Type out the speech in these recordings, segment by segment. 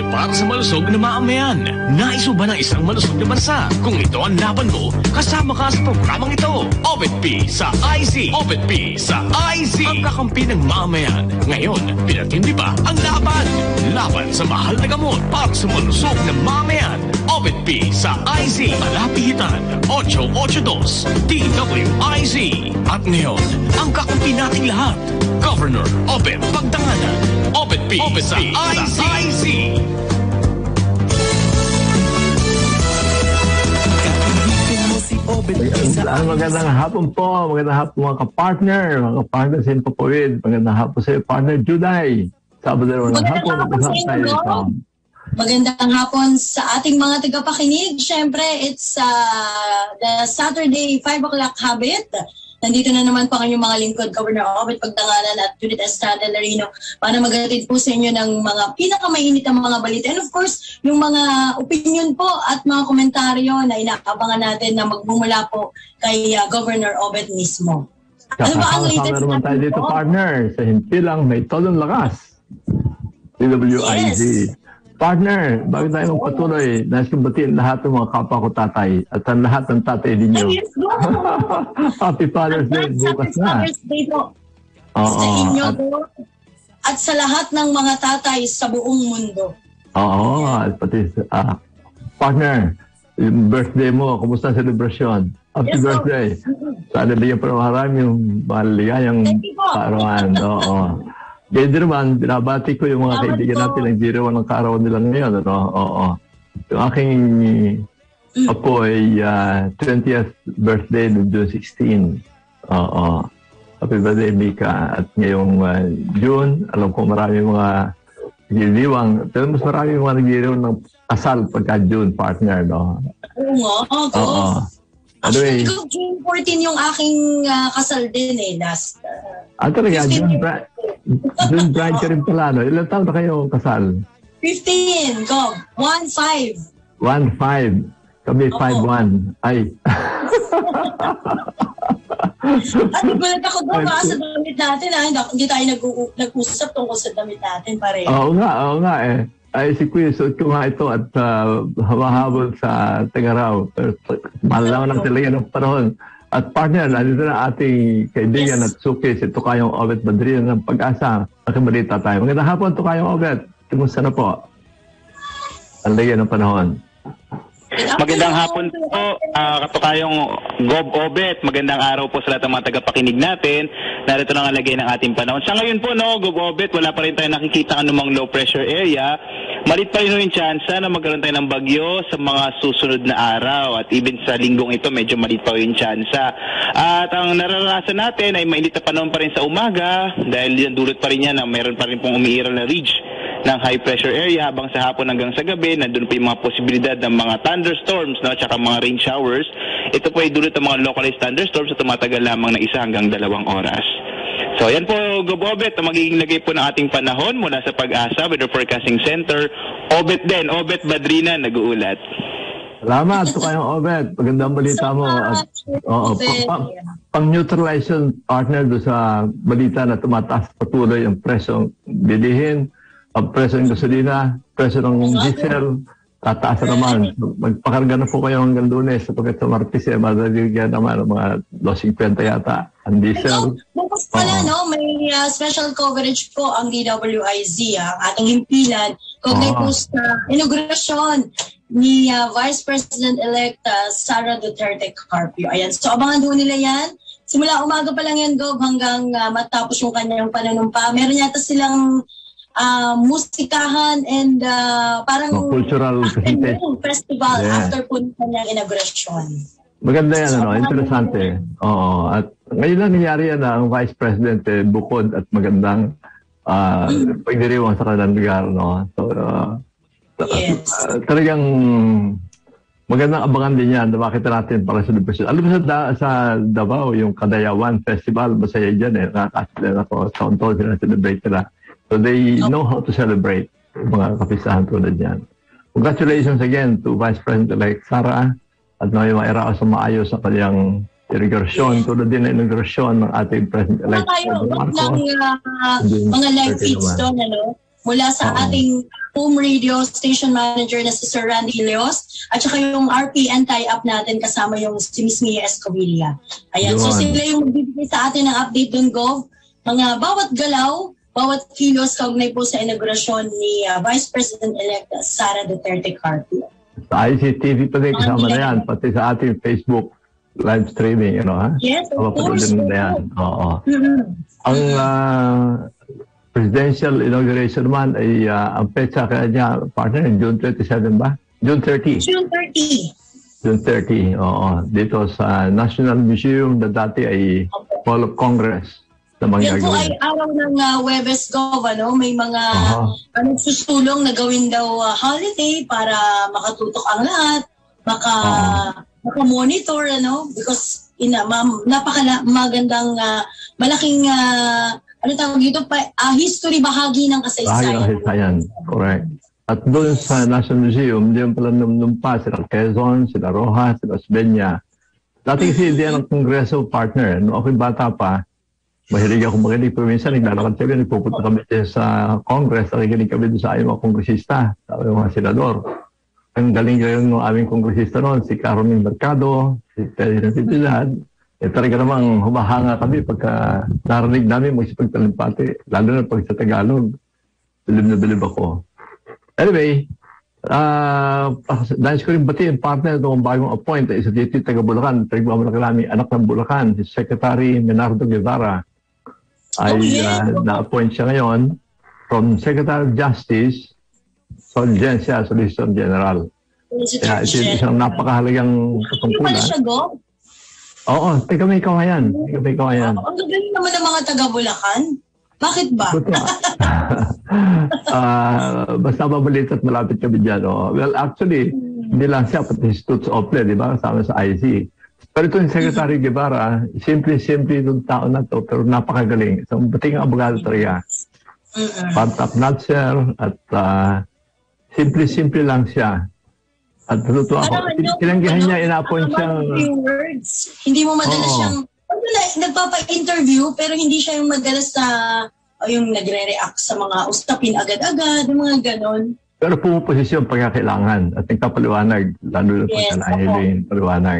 ay para sa malusog na mamamayan. Nais mo ba ng isang malusog na bansa? Kung ito ang laban mo, kasama ka sa programang ito. OBET-P sa IC. OBET-P sa IC. Ang kakampi ng mamamayan. Ngayon, pinatindi pa ang laban. Laban sa mahal na gamot para sa malusog na mamamayan. OBET-P sa IC. Malapitan 882 DWIC. At ngayon, ang kakampi nating lahat. Governor Obet Pagdanganan. OBET-P sa IC. Magandang hapon po, magandang hapon mga kapartner, sa Impapawid. Magandang hapon sa iyo, partner Juday. Sabado ng hapon, magandang tayo. Magandang hapon sa ating mga tagapakinig. Siyempre, it's the Saturday 5 o'clock habit. Nandito na naman po ang inyong mga lingkod, Governor Obet Pagdanganan at Judith Estrada Larino, para maghatid po sa inyo ng mga pinakamainit ang mga balita. And of course, yung mga opinion po at mga komentaryo na inaabangan natin na magmumula po kay Governor Obet mismo. Ano ba ang latest naman tayo dito, partner? Sa himpilang may tolong lakas. DWIZ. Yes. Partner, bago tayo magpatuloy, nais kong batiin lahat ng mga kapwa ko tatay at ang lahat ng tatay ninyo. Yes, Happy Father's Day, bukas na. Father's Day po sa inyo po at sa lahat ng mga tatay sa buong mundo. Oo, at pati partner, yung birthday mo, kumusta ang celebration? Happy birthday. Sana bigyan pa marami yung maligayang kaarawan. Oo. Kaya din naman, binabati ko yung mga kaibigan natin ng 01 ng kaarawan nila ngayon. Ano? Oo. Yung aking apo ay 20th birthday noong June 16. Oo. Happy birthday, Mika. At ngayong June, alam ko marami mga nagdiriwang. Pero mas marami mga nagdiriwang ng kasal pagka June, partner. No? Oo. Anyway, actually, June 14 yung aking kasal din last. Talaga, June bride ka rin pala, no? Ilang taon na kayo kasal? 15, go. 1-5. 1-5. Kami 5-1. Ay. At gulat ako doon sa damit natin. Hindi tayo nag-usap tungkol sa damit natin pareho. Oo nga eh. Ay, si Queen, suot ko nga ito at hamahabol sa Tagaraw. Pero mahal naman ang talaga ng panahon. At partner, nandito na ating kaibigan at suki, si Tukayong Obet Badrina ng Pag-asa. Nakibalita tayo. Magandang hapon, Tukayong Obet. Kumusta na po? Ang lagyan ng panahon. Magandang hapon po, Katukayong Gob Obet. Magandang araw po sa lahat ng mga tagapakinig natin. Narito na ang lagay ng ating panahon. Sa ngayon po, Gob Obet, wala pa rin tayo nakikita anumang low pressure area. Malit pa rin yung chance na magkaroon tayo ng bagyo sa mga susunod na araw. At even sa linggong ito, medyo malit pa yung chance. At ang nararanasan natin ay mainit na panahon pa rin sa umaga dahil yan dulot pa rin yan na mayroon pa rin pong umiiral na ridge ng high pressure area habang sa hapon hanggang sa gabi. Nandun po yung mga posibilidad ng mga thunderstorms at saka mga rain showers. Ito po ay dulot ng mga localized thunderstorms at tumatagal lamang ng 1 hanggang 2 oras. So yan po, Gobobet, ang magiging lagay po ng ating panahon mula sa Pag-asa Weather Forecasting Center. Obet din, Obet Badrina, nag-uulat. Salamat, Tukayong Obet. Magandang balita mo. At, pang-neutralize yung partner doon sa balita na tumataas patuloy ang presyong bilihin, ang presyo ng gasolina, presyo ng diesel, tataas na naman. Magpakarga na po kayo hanggang Lunes sapagkat sa Martes, madaligan naman mga 2.50 yata ang diesel. Bukas pala, may special coverage po ang DWIZ, ang ating himpilan, kaugnay po sa inaugurasyon ni Vice President-elect Sara Duterte Carpio. Ayan, so abangan doon nila yan. Simula umaga pa lang yan, Gob, hanggang matapos yung kanyang pananumpa. Meron yata silang musikahan and parang cultural festival after po ng kanyang inaugurasyon. Maganda yan, interesante. Oo. At ngayon lang nangyari yan na ang Vice President bukod at magandang pagdiriwang sa kanilang lugar. No? So, talagang magandang abangan din yan na makita natin para sa celebration. Alam mo sa Davao, yung Kadayawan Festival, masaya dyan nakakasilan ako. Taon-taon sila celebrate nila. So they know how to celebrate mga kapisahan tulad yan. Congratulations again to Vice President-elect Sara at may mairaos sa maayos sa kanyang inaugurasyon. Tulad din na inaugurasyon ng ating President-elect. Mga live feeds doon, mula sa ating home radio station manager na si Sir Randy Leos, at saka yung RPN tie-up natin kasama yung si Miss Mia Escovilla. Ayan, so sila yung magbibigay sa atin ng update dun, Gov. Mga bawat galaw, bawat kilos kaugnay po sa inaugurasyon ni Vice President-elect Sara Duterte Carpio. Sa ICTV pa din kasama na yan, pati sa ating Facebook live streaming, ha? Yes, of course. Oo. Ang presidential inauguration naman ay ang petsa kaya niya, partner, June 27 ba? June 30. June 30. June 30, oo. Dito sa National Museum na dati ay Hall of Congress. Yan po ay araw ng Huwebes, Gov, may mga nagsusulong na gawin daw holiday para makatutok ang lahat, makamonitor, because napaka-magandang, malaking, tawag dito, history bahagi ng kasaysayan. Correct. At doon sa National Museum, diyan pala numpa sila Quezon, sila Rojas, sila Osmeña. Dati kasi diyan ang Kongreso partner. Noong ako'y bata pa, mahilig ako makinig. Pero minsan, naglalakad kami, nagpupunta kami sa Congress, nakikinig kami doon sa aming mga kongresista, sa mga senador. Ang galing ngayon ng aming kongresista noon, si Carmen Mercado, si President Pitilad. Talaga namang humahanga kami pagka narinig namin magsipagtalimpati, lalo na pag sa Tagalog. Bilib na bilib ako. Anyway, nais ko rin batiin partner itong bagong appoint isa dito taga Bulacan, taga-Bulacan namin, anak ng Bulacan, si Secretary Menardo Guevara ay na-appoint siya ngayon from Secretary of Justice sa Audiencia, Solicitor General. Kaya ito isang napakahalagang katungkulan. Ano siya, Go? Oo, taga may kawayan. Ang galing naman ng mga taga Bulacan. Bakit ba? Basta mabalit at malapit kami dyan. Well, actually, hindi lang siya, pati si Toots Ople, di ba? Kasama sa IC. Pero ito yung Secretary Guevara, simple itong tao na to, pero napakagaling. Isang bating abogado talaga. Top notcher at simple lang siya. At natutuwa ako. Tinanggihan niya, ina-appoint siyang... Hindi mo madalas siyang... Nagpapa-interview, pero hindi siya yung madalas na yung nagre-react sa mga usapin agad-agad, yung mga ganon. Pero pumuposisyon pagkakailangan at nagpapaliwanag, lalo na pagka nahiling paliwanag.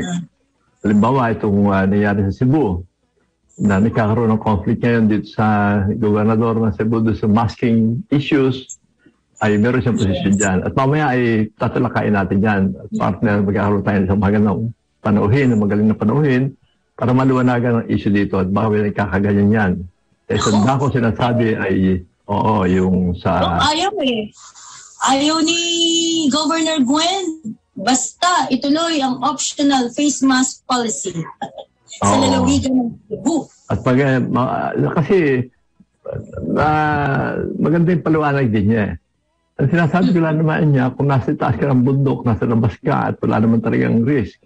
Halimbawa, itong nangyari sa Cebu, na nagkakaroon ng conflict ngayon dito sa gobernador ng Cebu doon sa masking issues, ay meron siyang posisyon dyan. At mamaya ay tatalakayin natin dyan. At partner, magkakaroon tayo ng magandang panauhin, magaling na panauhin, para maluwanagan ang issue dito at baka may nagkakaganyan yan. So, ako sinasabi ay, yung sa... Ayaw ni Governor Gwen. Basta ituloy ang optional face mask policy sa lalawigan ng Cebu. At kasi maganda yung paliwanag din niya. Ang sinasabi ko lang naman niya, kung nasa taas ka ng bundok, nasa labas ka at wala naman talagang risk,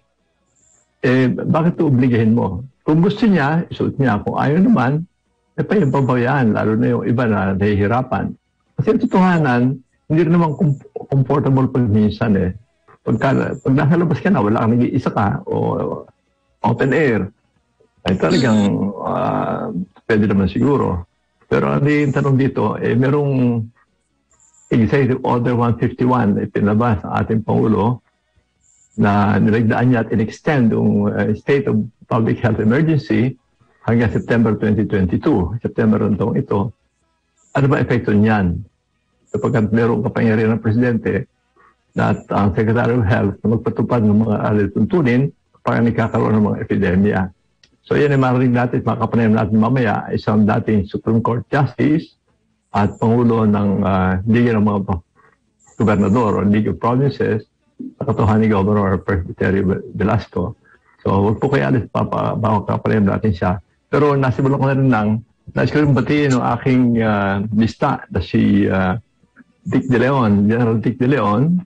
bakit ito obligahin mo? Kung gusto niya, isuot niya. Kung ayaw naman, pabayaan, lalo na yung iba na nahihirapan. Kasi totohanan, hindi rin naman comfortable pag minsan Pag nasa labas ka na, wala kang nag-iisa ka, o open air, ay talagang pwede naman siguro. Pero yung tanong dito, merong Executive Order 151 na ipinabas ang ating Pangulo na nilagdaan niya at in-extend yung State of Public Health Emergency hanggang September 2022, September ng taong ito. Ano ba epekto niyan? Sapagkat merong kapangyarihan ng Presidente na at ang Secretary of Health na magpatupad ng mga alituntunin para nagkakaroon ng mga epidemya. So yan ay marinig natin, mga kapanayam natin mamaya, isang dating Supreme Court Justice at Pangulo ng Liga ng mga Gobernador o League of Provinces, katotohanan ni Governor Terry Velasco. So, wag po kayo alis, baka kapalayam natin siya. Pero nasibulok ko na rin lang, nais ko rin batiin ng aking lista na si Dick De Leon, General Dick De Leon,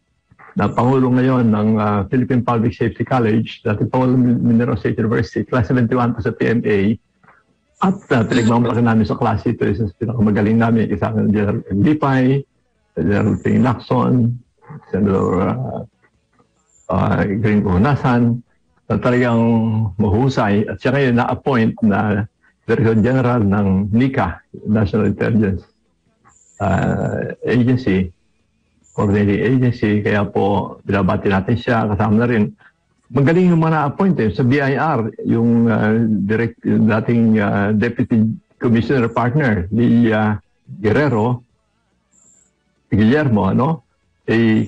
na Pangulo ngayon ng Philippine Public Safety College, dati Pangulo Mindanao State University, class 71 pa sa PMA, at pinagmamalaki namin sa klase ito, isa sa pinakamagaling namin, kasama ng General Lipay, General Ping Lacson, Senator Green Puhunasan, na talagang mahusay. At siya ngayon na-appoint na Director General ng NICA, National Intelligence Agency. coordinating agency, kaya po binabati natin siya, kasama na rin. Magaling yung mga na-appoint sa BIR, yung dating Deputy Commissioner Partner ni Guillermo, ano?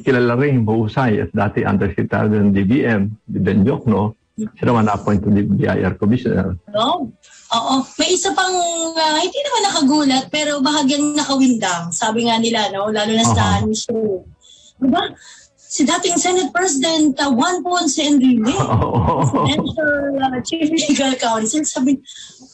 Kilala rin, mahusay at dati Undersecretary ng DBM, di Ben Jokno, siya naman na-appoint to the BIR Commissioner. No? Oo. May isa pang, hindi naman nakagulat, pero bahagyang nakawindang. Sabi nga nila, no? Lalo na sa show. Diba? Si dating Senate President Juan Ponce Enrile, Presidential Chief Legal Counsel, sabi,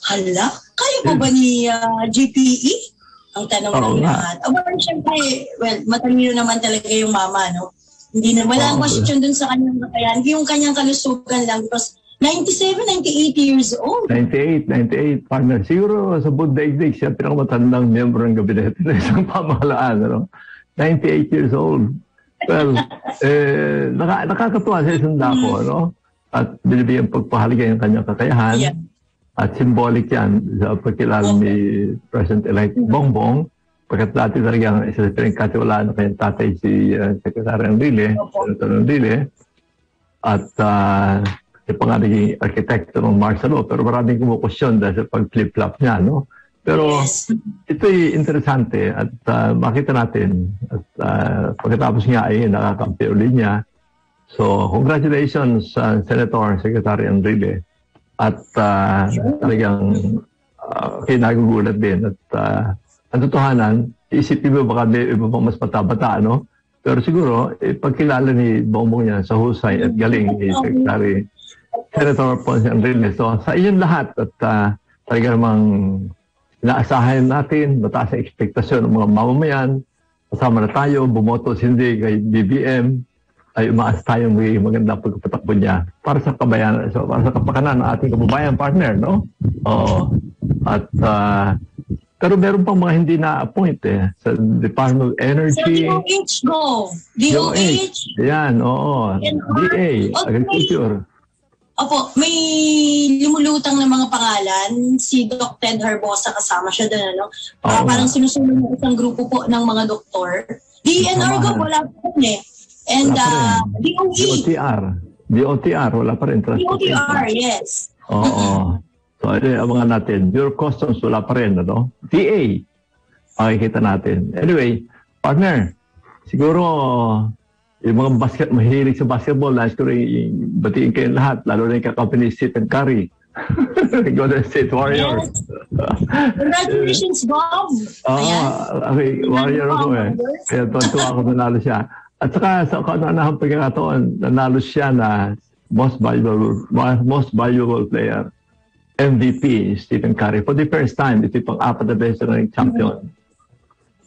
hala, kaya pa ba ni GPE? Ang tanong ng lahat. Aba, siyempre, well, matalino naman talaga yung mama, no? Hindi na, wala ang question dun sa kanyang kakayan. Yung kanyang kalusugan lang, because 97, 98 years old. 98, partner. Siguro sa buong daigdig, siya pinakamatandang miyembro ng gabinete ng isang pamahalaan. Ano? 98 years old. Well, nakakatuwa sa isang dako, no? At binibigyan pagpahalaga yung kanyang kakayahan. Yeah. At symbolic yan sa pagkilala ni President-elect Bongbong. Pagkat dati talagang isa sa pinagkatiwalaan ng kanyang tatay si Secretary Enrile, Senator Enrile. At siya pa nga naging arkitekto ng martial law, pero maraming kumukusyon dahil sa pag-flip-flop niya, no? Pero ito'y interesante at makita natin at pagkatapos nga ay nakakampi ulit niya. So, congratulations Senator Secretary Enrile at talagang kinagugulat din at ang totohanan, isipin mo baka may iba pang mas matabata, no? Pero siguro, pagkilala ni Bongbong niya sa husay at galing ni Secretary Senator Ponce Enrile. So, sa iyon lahat at talaga namang inaasahan natin, mataas ang ekspektasyon ng mga mamamayan, kasama na tayo, bumoto hindi kay BBM, ay umaas tayong magiging maganda pagpatakbo niya para sa kabayan, so, para sa kapakanan ng ating kababayan partner, no? At pero meron pang mga hindi na-appoint sa Department of Energy. So, DOH go. DOH. Yan, oo. DA, Agriculture. Opo, may lumulutang na mga pangalan. Si Doc Ted Harbosa kasama siya doon, ano? Parang sinusunod ng isang grupo po ng mga doktor. DNR go, wala pa rin eh. And DOE. DOTR, wala pa rin. DOTR, yes. Oo. So, abangan natin. Bureau of Customs, wala pa rin, ano? DA, makikita natin. Anyway, partner, siguro, yung mga mahilig sa basketball, nais ko rin batiin kayong lahat, lalo na yung kakampany Stephen Curry. Golden State Warriors. Yes. Congratulations, Bob! Okay, Warrior ako eh. Kaya tuwa ako nanalo siya. At saka sa kaunahang pagkakataon, nanalo siya na most valuable player. MVP, Stephen Curry. For the first time, ito yung pang-apat na beses na champion.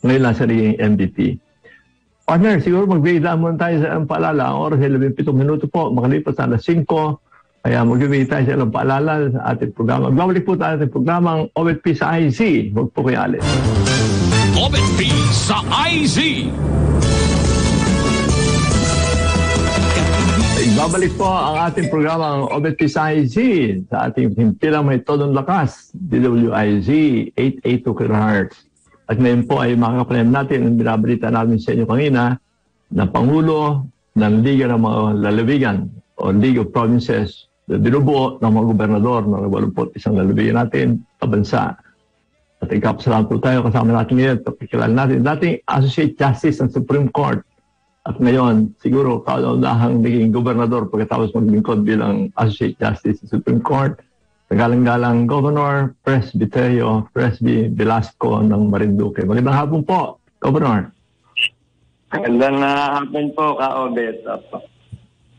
Ngayon lang siya naging MVP. Partner, siguro magbigay muna tayo sa paalala. Ang oras ay 17 minuto po. Makalipas na 5. Kaya magbibigay tayo sa paalala sa ating programa. Magbabalik po tayo sa programang OVP sa IZ. Huwag po kayo alis. OVP sa IZ. Babalik po ang ating programang OVP sa IZ sa ating himpilang may todong lakas, DWIZ 882 kHz. At ngayon po ay makakapalim natin ang binabalita namin sa inyo kanina na Pangulo ng Liga ng mga Lalawigan o League of Provinces na binubuo ng mga gobernador ng 81 lalawigan natin sa bansa. At ikapasalamat po tayo kasama natin ngayon at pakikilala natin dating Associate Justice ng Supreme Court. At ngayon, siguro kaunahang naging gobernador pagkatapos maglingkod bilang Associate Justice sa Supreme Court. Galang-galang Governor Presbyterio Velasco ng Marinduque. Magandang hapon po, Governor. Magandang hapon po, Ka-Obet.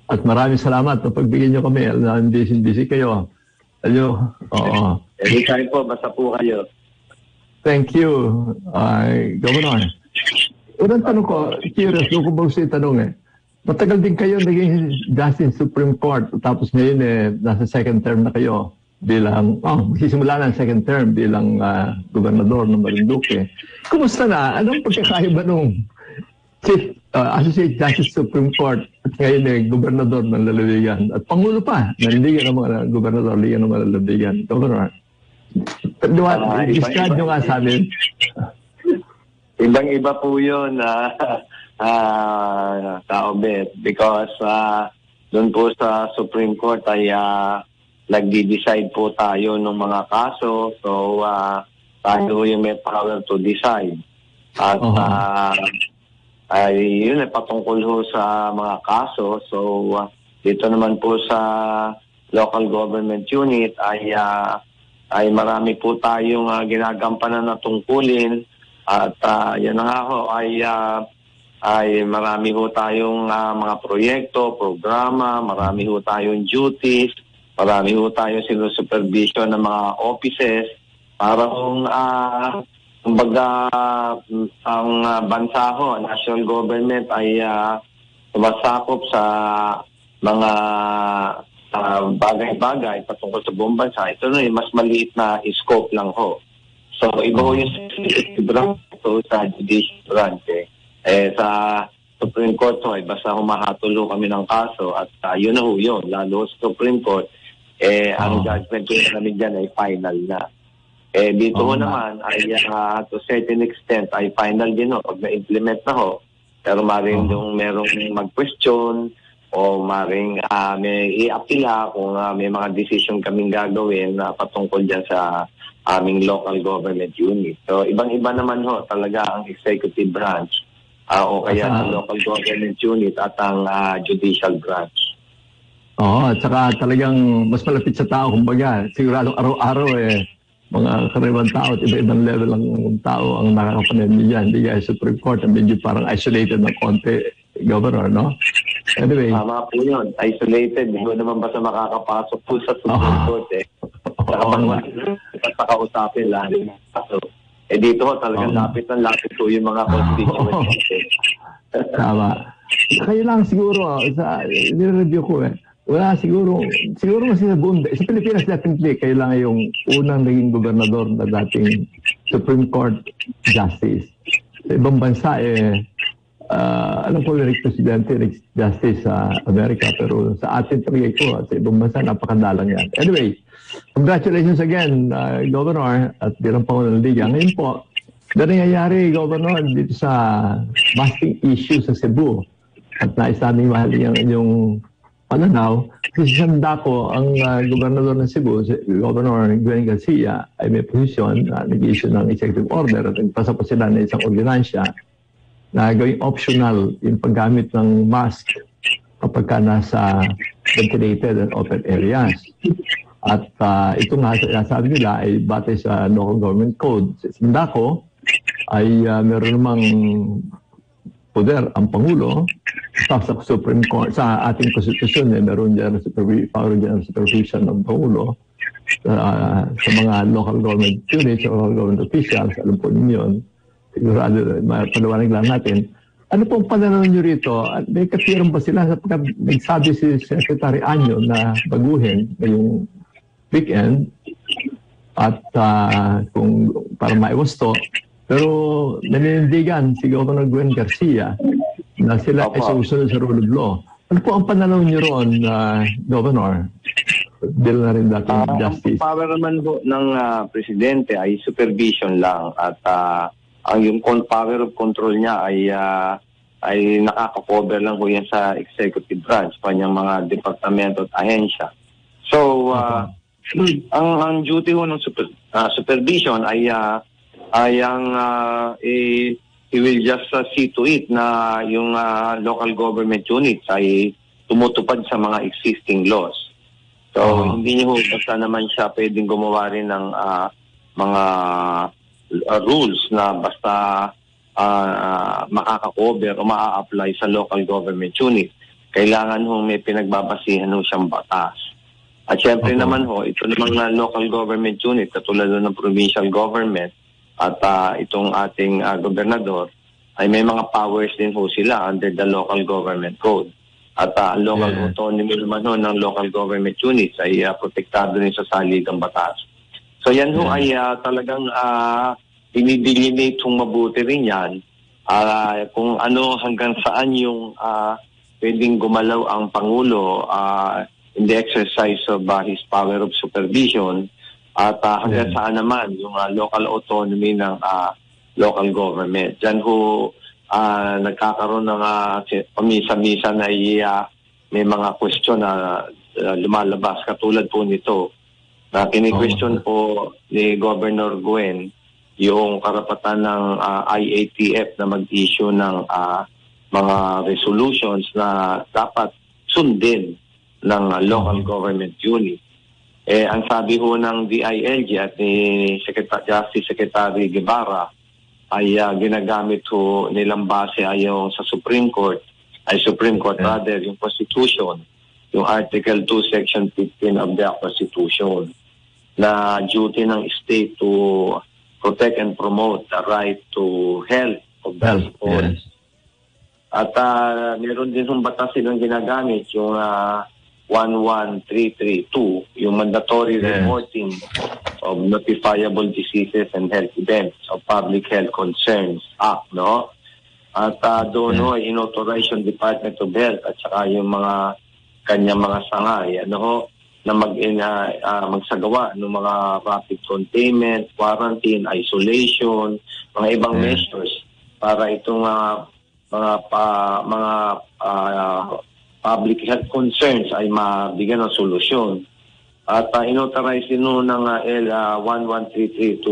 At maraming salamat na pagbigyan niyo kami. Alam na busy kayo. Oo. Anytime po, basta po kayo. Thank you, Governor. Unang tanong ko, curious, doon ko ba gusto yung tanong matagal din kayo naging Justice Supreme Court, tapos ngayon nasa second term na kayo bilang, magsisimula na ang second term bilang gobernador ng Marinduque. Kumusta na? Anong pagkakaiba nung Chief Associate Justice Supreme Court at ngayon gobernador ng lalawigan at Pangulo pa ng Liga ng mga gobernador, Liga ng mga lalawigan? Governor, describe nyo nga sa amin. Ibang-iba po yun. Kaobet, because doon po sa Supreme Court ay nagdi-decide po tayo ng mga kaso. So, tayo yung may power to decide. At ay yun ay patungkol ho sa mga kaso. So, dito naman po sa local government unit ay marami po tayong ginagampanan na tungkulin. At yan na nga ho ay marami ho tayong mga proyekto, programa, marami ho tayong duties, marami ho tayong sinusupervision ng mga offices para kung kumbaga ang bansa ho, national government ay sumasakop sa mga bagay-bagay patungkol sa buong bansa. Ito na mas maliit na scope lang ho. So, iba ho yung branch sa judicial branch sa Supreme Court ho, basta humahatulo kami ng kaso at yun na ho yun. Lalo sa Supreme Court, ang judgment ko namin dyan ay final na. Dito ho naman ay to certain extent ay final din ho pag na-implement na ho. Pero maring yung merong mag-question o maring may i-apila kung may mga decision kaming gagawin na patungkol dyan sa aming local government unit. So, ibang-iba naman ho talaga ang executive branch o kaya ang local government unit at ang judicial branch. Oo, at saka talagang mas malapit sa tao, kumbaga, siguradong araw-araw mga karaniwang tao at iba-ibang level ng tao ang nakakapanood niyan. Hindi kaya Supreme Court, medyo parang isolated ng konti, Governor, no? Anyway. Tama po yun, isolated. Hindi mo naman basta makakapasok po sa Supreme Court Saka kausapin lang. So, dito ho talagang lapit po yung mga constituents. Tama. Kaya lang siguro, nire-review ko wala siguro mas sa buong, sa Pilipinas definitely, kailangan yung unang naging gobernador na dating Supreme Court Justice. Sa ibang bansa, alam ko yung Presidente, Justice sa Amerika, pero sa atin talaga ito, sa ibang bansa, napakadalang yan. Anyway, congratulations again, Governor, at bilang Pangulo ng Liga. Ngayon po, na nangyayari, Governor, dito sa busting issue sa Cebu. At nais namin mahali ang inyong pananaw. Kasi sa Sandako, ang gobernador ng Cebu, si Governor Gwen Garcia, ay may posisyon na nag-issue ng executive order at nagpasa pa sila ng isang ordinansya na gawing optional yung paggamit ng mask kapag ka nasa ventilated and open areas. At ito nga, sabi nila ay batay sa local government code. Sa Sandako ay meron namang poder ang Pangulo sa Supreme Court, sa ating konstitusyon, meron dyan power dyan supervision ng Pangulo sa mga local government units, local government officials, alam po ninyo, sigurado, paliwanag lang natin. Ano pong pananaw nyo rito? At may katiran ba sila sapagkat nagsabi si Secretary Anyo na baguhin ngayong weekend at kung para maiwas to, pero naninindigan si Governor Gwen Garcia na sila ay susunod sa rule of law. Ano po ang pananaw niyo roon, Governor? Bill na rin dating justice. Ang power naman po ng Presidente ay supervision lang at ang yung power of control niya ay nakaka-cover lang po yan sa executive branch, kanyang mga departamento at ahensya. So, ang duty ho ng supervision ay he will just see to it na yung local government units ay tumutupad sa mga existing laws. So, hindi niyo basta naman siya pwedeng gumawa rin ng mga rules na basta makaka-cover o maa-apply sa local government unit. Kailangan may pinagbabasihan siyang batas. At syempre naman ito namang local government unit, katulad ng provincial government, at itong ating gobernador ay may mga powers din sila under the local government code. At local autonomy naman ng local government units ay protektado rin sa saligang batas. So yan ay talagang dinidelinate mabuti rin yan kung ano hanggang saan yung pwedeng gumalaw ang Pangulo in the exercise of his power of supervision. At hanggang saan naman yung local autonomy ng local government. Diyan nagkakaroon ng pamisa-misa na may mga question na lumalabas. Katulad po nito, na kini-question po ni Governor Gwen yung karapatan ng IATF na mag-issue ng mga resolutions na dapat sundin ng local government unit. Ang sabi ho ng DILG at ni Justice Secretary Guevara ay ginagamit ho nilang base ay yung sa Supreme Court rather, yung Constitution, yung Article 2, Section 15 of the Constitution, na duty ng state to protect and promote the right to health of the people. Yes. At meron din yung batas silang ginagamit, yung 11332, yung mandatory reporting of notifiable diseases and health events of Public Health Concerns Act, no? At doon ay inauthorize yung Department of Health at saka yung mga kanyang mga sangay, na magsagawa ng mga rapid containment, quarantine, isolation, mga ibang measures para itong mga public health concerns ay mabigyan ng solusyon. At inauthorize din ng L11332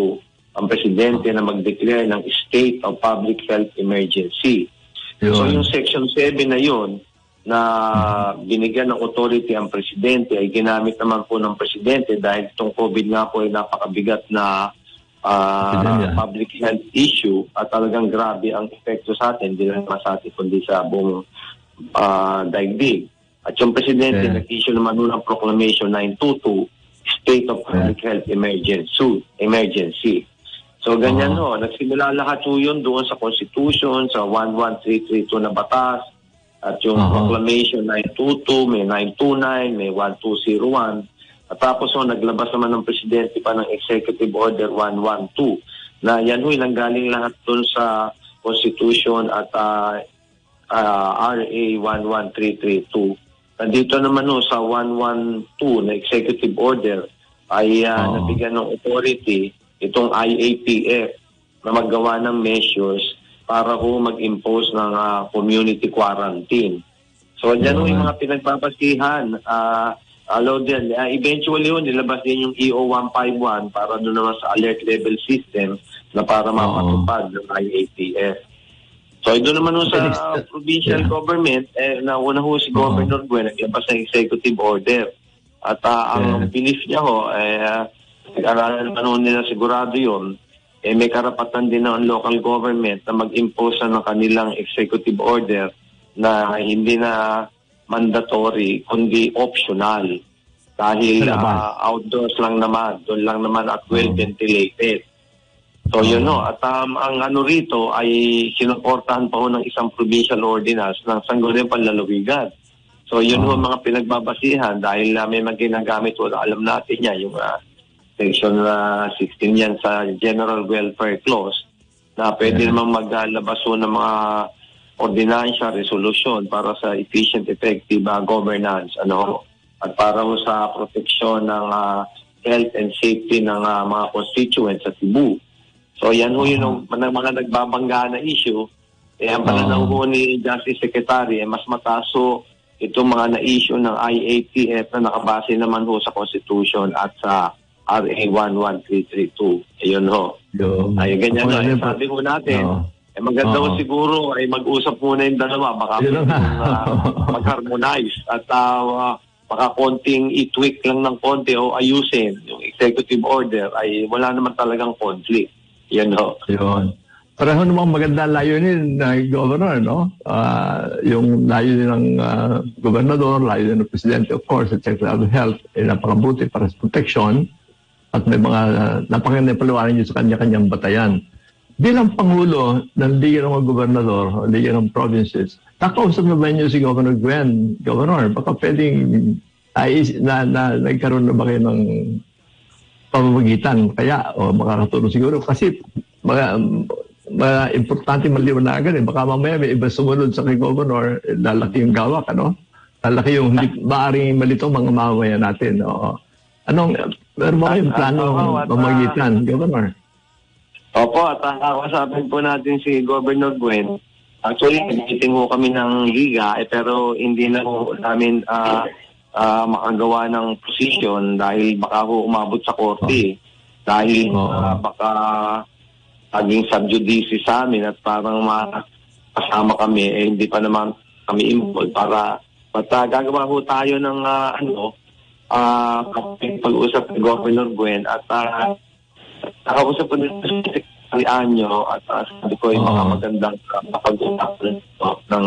ang presidente na mag-declare ng state of public health emergency. Yun. So yung section 7 na yun, na binigyan ng authority ang presidente, ay ginamit naman po ng presidente dahil itong COVID nga po ay napakabigat na public health issue at talagang grabe ang epekto sa atin, hindi lang sa atin kundi sa buong daigdig. At yung presidente nag-issue naman ng Proclamation 922, State of Public Health Emergency. So ganyan nagsimula lahat po yun doon sa Constitution, sa 11332 na batas, at yung Proclamation 922, may 929, may 1201. At tapos naglabas naman ng presidente pa ng Executive Order 112 na yan nanggaling lahat doon sa Constitution at RA 11332. Nandito naman sa 112 na Executive Order ay nabigyan ng authority itong IATF na maggawa ng measures para mag-impose ng community quarantine. So, dyan yung mga pinagbabasihan. Eventually nilabas din yung EO 151 para doon naman sa alert level system na para mapatupad ng IATF. So, doon naman sa provincial government, nauna si Governor Gwen, naglabas ng executive order. At ang belief niya nag-aralan naman nila sigurado yun, may karapatan din ng local government na mag-impose ng kanilang executive order na hindi na mandatory, kundi optional. Dahil outdoors lang naman, doon lang naman at well-ventilated. So yun at ang rito ay sinuportahan pa ng isang provincial ordinance ng Sangguniang Panlalawigan. So yun mga pinagbabasihan dahil may ginagamit alam natin niya, yung Section 16 yan sa General Welfare Clause na pwede namang maglabas ng mga ordinansya, resolution para sa efficient, effective governance at para sa proteksyon ng health and safety ng mga constituents sa Cebu. So yan yung mga nagbabangga na issue. Ang pananaw ni Justice Secretary mas mataas itong mga na-issue ng IATF na nakabase naman sa Constitution at sa RA 11332. Ayun ay ganyan sabi natin. Maganda siguro ay mag-usap muna yung dalawa. Baka mag-harmonize at baka konting i-tweak lang ng konti o ayusin yung executive order ay wala naman talagang conflict. Yun. Pareho namang maganda layunin ng governor, yung layunin ng gobernador, layunin ng presidente, of course, at Secretary of Health, ay napakabuti para sa protection at may mga napakagandang paliwanag niyo sa kanya-kanyang batayan. Bilang Pangulo ng Liga ng mga Gobernador, Liga ng Provinces, nakausap na ba niyo si Governor Gwen? Governor, baka pwedeng nagkaroon na ba kayo ng pamamagitan? Kaya, makakatulong siguro. Kasi importante maliwanagan. Baka mamaya may iba sumunod sa kay Governor, lalaki yung gawak, lalaki yung hindi maaaring malitong mga mamamayan natin. Meron ba kayong plano pamamagitan, Governor? Opo, at kakasapin po natin si Governor Gwen Actually, nag-meeting ho kami ng Liga, pero hindi na ho namin makagawa ng position dahil baka ho umabot sa korte. Dahil baka maging subjudice sa amin at parang kasama kami, hindi pa naman kami involved para gagawa ho tayo ng pag-usap ni Governor Gwen at nakausap po nito si Anyo at sabi ko yung mga magandang pag-usap ng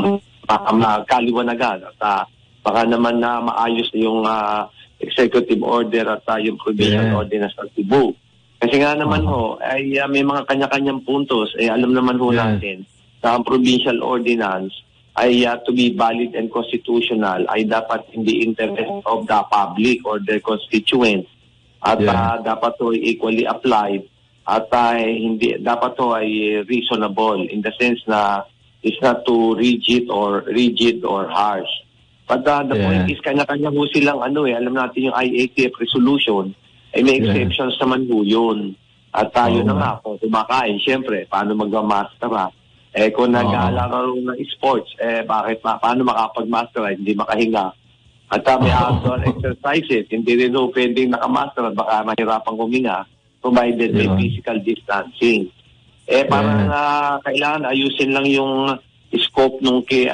kaliwanagan at baka naman na maayos yung executive order at yung provincial ordinance ng Cebu. Kasi nga naman ho, ay may mga kanya-kanyang puntos. Alam naman ho natin na ang provincial ordinance ay to be valid and constitutional ay dapat in the interest of the public or their constituents. At dapat ho equally applied at hindi dapat ho ay reasonable in the sense na it's not too rigid or harsh. But the point is kanya-kanya ho silang alam natin yung IATF resolution ay may exceptions naman ho yun. At tayo na nga, kung kumakain, siyempre, paano magmamaskara? Kung nag-aalaro ng sports, paano makapag-maskara? Hindi makahinga. At may outdoor exercises, hindi rin ho pwedeng nakamaskara, baka mahirapang huminga, provided may physical distancing. Parang kailangan ayusin lang yung scope nung kay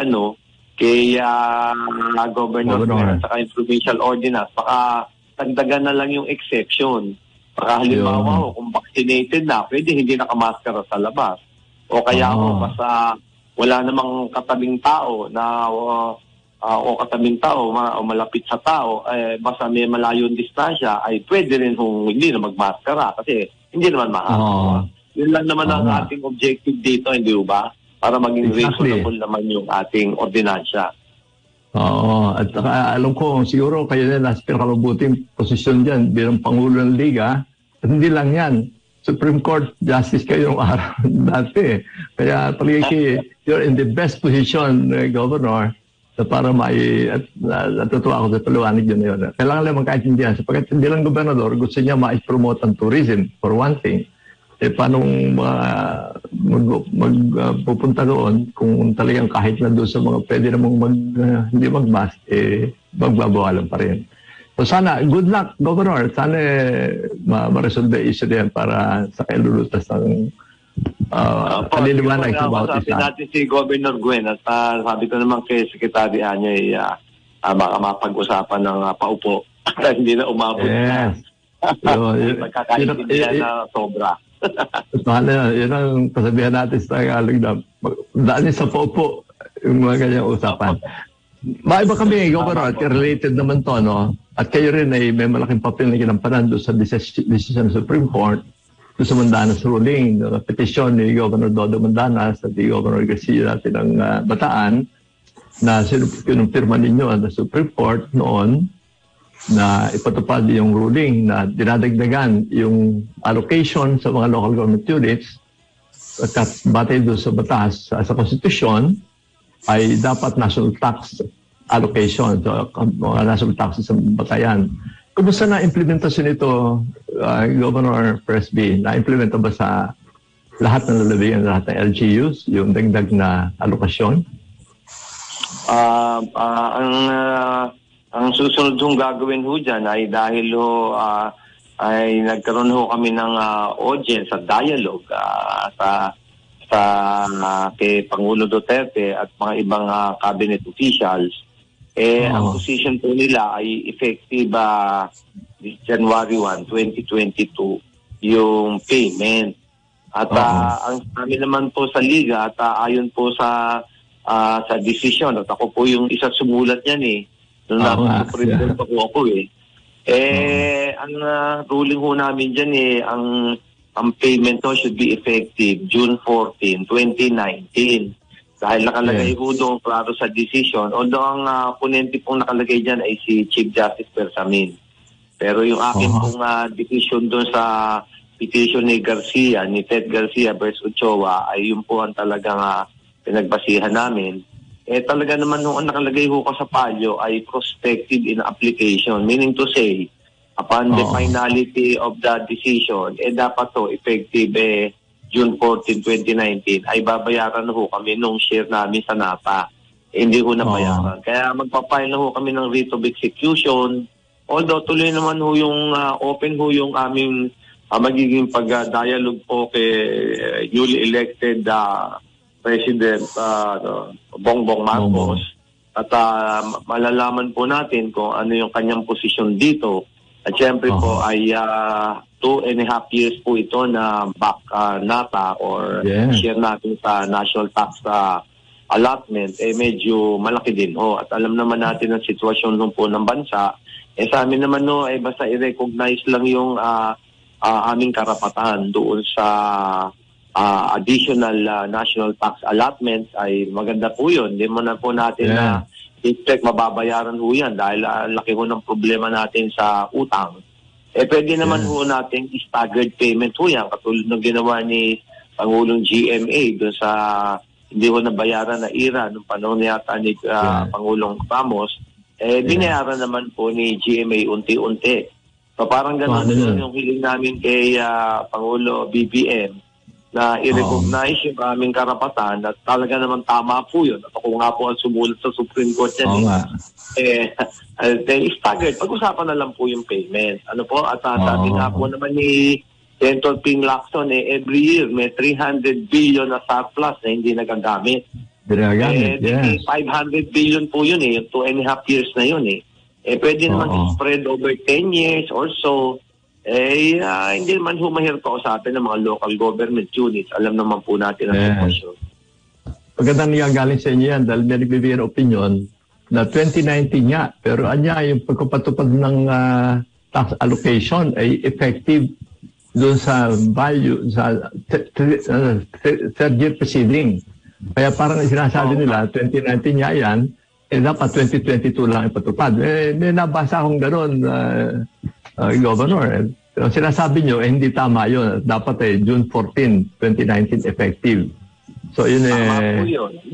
Governor at saka yung provincial ordinance. Baka dagdagan na lang yung exception. Para halimbawa kung vaccinated na, pwede hindi nakamaskara sa labas. O kaya basta wala namang katabing tao na o malapit sa tao, basta may malayong distansya, ay pwede rin hindi na magmaskara kasi hindi naman makakagawa. Yun lang naman ang ating objective dito, hindi ba? Para maging reasonable naman yung ating ordinansya. Oo, at alam ko, siguro kayo na nasa pinakamabuting posisyon dyan bilang Pangulo ng Liga. At hindi lang yan, Supreme Court Justice kayo ng araw dati. Kaya talaga you're in the best position, Governor, na para natutuwa ako sa paliwanag yun na yun. Kailangan lang magkaintindihan sapagkat hindi lang Gobernador, gusto niya ma-promote ang tourism for one thing. Paano magpupunta doon kung talagang kahit na doon sa mga pwede namang hindi mag-mask, magbabawalan pa rin. So sana, good luck, Governor. Sana ma-resolve issue yan para sa kailulutas ng kaliliwanag about isa. Sabi natin si Governor Gwen at sabi ko naman kay Secretary Anya baka mapag-usapan ng paupo hindi na umabot na. Magkakaintindihan na sobra. Yun ang kasabihan natin sa Tagalog na daan sa popo yung mga ganyang usapan. Maiba kami, Governor, related naman to, no? At kayo rin ay may malaking papel na ginampanan doon sa decision ng Supreme Court doon sa Mandanas ruling, petisyon ni Governor Dodo Mandanas at ni Governor Garcia natin ng Bataan na sinumpirma ninyo at the Supreme Court noon na ipatupad yung ruling na dinadagdagan yung allocation sa mga local government units at batay doon sa batas sa konstitusyon ay dapat national tax allocation, so mga national taxes sa batayan. Kumusta na implementasyon ito, Governor Presby? Na-implementa ba sa lahat ng lalawigan, lahat ng LGUs, yung dagdag na alokasyon? Ang susunod hong gagawin ho dyan ay dahil ay nagkaroon ho kami ng audience at dialogue kay Pangulo Duterte at mga ibang cabinet officials. Ang position po nila ay effective January 1, 2022 yung payment. At ang kami naman po sa Liga at ayon po sa decision at ako po yung isa sumulat niyan nung nasa Supreme Court ako ang ruling ho namin dyan ang payment should be effective June 14, 2019. Dahil nakalagay ho doon klaro sa decision. Although ang ponente pong nakalagay dyan ay si Chief Justice Bersamin. Pero yung akin pong decision doon sa petition ni Garcia, ni Ted Garcia versus Ochoa, ay yun po ang talagang pinagbasihan namin. Talaga naman nung nakalagay ho ka sa palyo ay prospective in application. Meaning to say, upon the finality of the decision, dapat to effective June 14, 2019, ay babayaran na ho kami nung share namin sa NATA. Hindi ho nabayaran. Kaya magpapile na ho kami ng writ of execution. Although tuloy naman ho yung open ho yung aming magiging pag-dialogue po kay newly elected President Bongbong Marcos. At malalaman po natin kung ano yung kanyang posisyon dito. At syempre po ay 2.5 years po ito na back NATA or share natin sa national tax allotment, medyo malaki din ho. At alam naman natin ang sitwasyon po ng bansa. Sa amin naman ay basta i-recognize lang yung aming karapatan doon sa additional national tax allotment ay maganda po yun. Hindi mo na po natin na expect mababayaran ho yan dahil laki ho ng problema natin sa utang. Pwede naman ho natin staggered payment ho yan katulad ng ginawa ni Pangulong GMA doon sa hindi ho nabayaran na IRA nung panahon yata ni Pangulong Ramos. Binayaran naman po ni GMA unti-unti. So parang gano'n yung hiling namin kay Pangulo BBM na i-recognize yung aming karapatan at talaga naman tama po yun. At ako nga po ang sumulat sa Supreme Court yan. Staggered. Pag-usapan na lang po yung payment. Ano po? At sabi nga po naman ni Senator Ping Lacson, every year may 300 billion na surplus na hindi nagagamit. 500 billion po yun yung 2.5 years na yun pwede naman spread over 10 years or so. Hindi naman humahirap ako sa atin ng mga local government units. Alam naman po natin ang sitwasyon. Magandang niyagaling sa inyo yan dahil may nagbibigay ng opinion na 2019 nga, pero anya yung pagkapatupad ng tax allocation ay effective doon sa value, sa third year proceeding. Kaya parang sinasabi nila, 2019 nga yan, dapat 2022 lang ipatupad. May nabasa akong gano'n, Governor. Pero sinasabi nyo, hindi tama yun. Dapat June 14, 2019 effective. So yun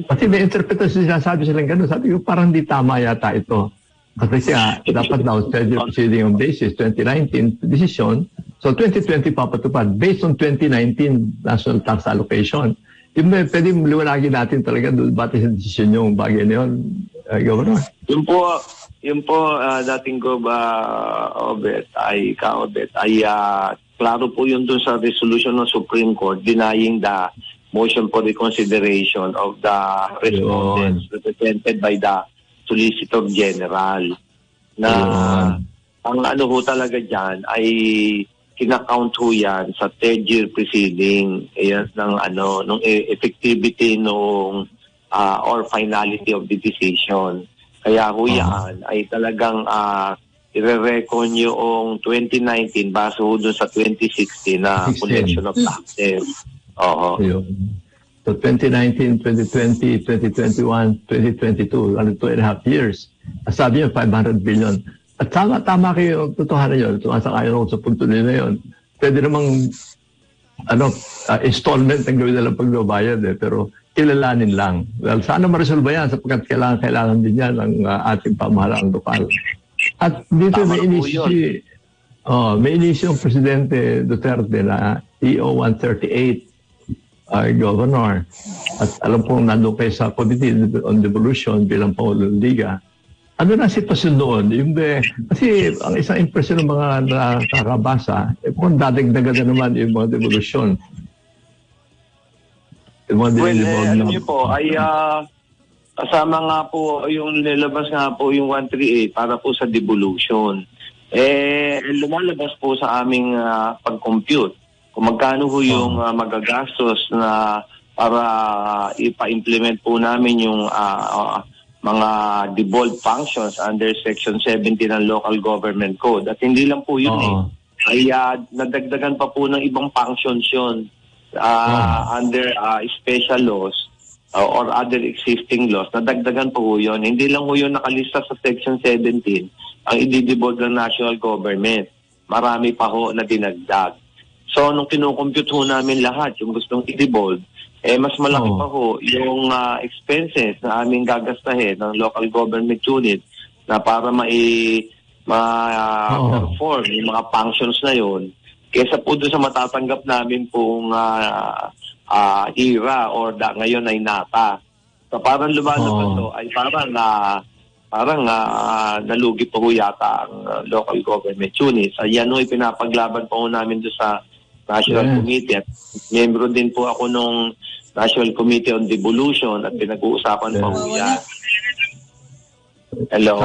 kasi may interpretation sinasabi silang gano'n. Sabi ko, parang hindi tama yata ito. Kasi dapat daw third year proceeding on basis, 2019 decision. So 2020 papatupad based on 2019 national tax allocation. Yung pwede liwanagin natin talaga doon batay sa desisyon yung bagay na yun, Governor. Yung po dating ko Obet ay klaro po yun doon sa resolution ng Supreme Court denying the motion for reconsideration of the respondents represented by the Solicitor General na ang ano ho talaga dyan ay kinakount ho yan sa third year proceeding ng effectivity nung or finality of the decision. Kaya ho yan ay talagang i-recon yung 2019 base ho dun sa 2016 na collection of taxes. So 2019, 2020, 2021, 2022, 2.5 years. Sabi niyo 500 billion. At tama kayo, totohanan yun. Sumasakayon ako sa punto nila yun. Pwede namang installment ang gawin nilang pagbabayad Pero ilalanin lang. Well, sana ma-resolve yan sapagkat kailangan din yan ng ating pamahalaan lokal. At dito may inisyo ang Presidente Duterte na EO 138 Governor. At alam pong nandun kayo sa Committee on Devolution bilang Pangulong Liga. Ano na sitwasyon doon? Kasi ang isang impresyon ng mga nakakabasa, kung dadagdagan na naman yung mga devolution. Alam niyo po, ay kasama nga po yung nilabas nga po yung 138 para po sa devolution. Lumalabas po sa aming pag-compute kung magkano ho yung magagastos na para ipa-implement po namin yung mga devolved functions under Section 70 ng Local Government Code. At hindi lang po yun ay nadagdagan pa po ng ibang functions yun under special laws or other existing laws. Nadagdagan po yun. Hindi lang po yun nakalista sa Section 17 ang i-devolve ng national government. Marami pa ho na dinagdag. So, nung kinukompute ho namin lahat, yung gustong i-devolve, mas malaki pa ho yung expenses na aming gagastahin ng local government unit na para ma-perform yung mga functions na yun kesa po doon sa matatanggap namin pong IRA or ngayon ay NATA. So parang lumalabas to ay parang nalugi po yata ang local government units. Ayan ho, pinapaglaban po namin doon sa National Committee. At membro din po ako nung National Committee on Devolution at pinag-uusapan po yan. Hello.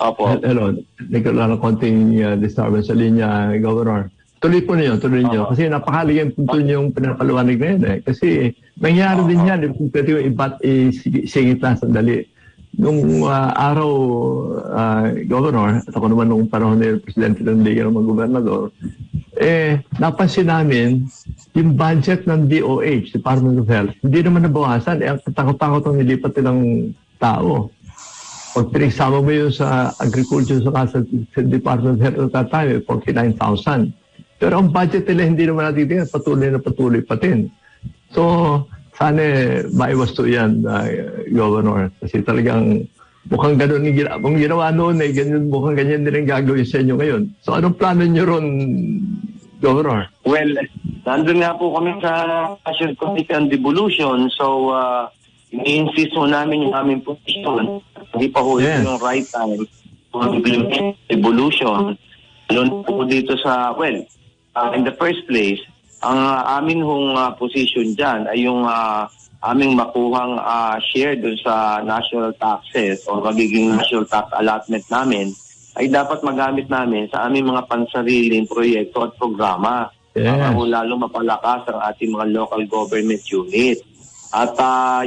Opo. Hello. Nagkaroon ng konting disturbance sa linya, Governor. Tuloy po niyo. Kasi napakalagang punto yung pinapaliwanag na yun eh. Kasi nangyari din yan. Kung pwede yung isingit lang sandali. Nung araw, Governor, at ako naman nung panahon na Presidente ng Liga ng mga Gobernador, napansin namin yung budget ng DOH, Department of Health, hindi naman nabawasan. Ang takot-takot ang nilipat nilang tao. Pag pinagsama mo yun sa agriculture sa Department of Health at that time, 49,000. Pero ang budget nila hindi naman natin patuloy pa din. So, sana maiwas to yan, Governor. Kasi talagang mukhang ganun kung ginawa noon, mukhang ganyan din ang gagawin sa inyo ngayon. So, anong plano nyo ron, Governor? Well, nandun nga po kami sa National Committee on Devolution. So, ini-insist mo namin yung aming position. Hindi pa ho yung right time to implement devolution. Lalo po dito sa, in the first place, ang amin hong position dyan ay yung aming makuhang share dun sa national taxes o magiging national tax allotment namin ay dapat magamit namin sa aming mga pansariling proyekto at programa para lalo mapalakas ang ating mga local government unit. At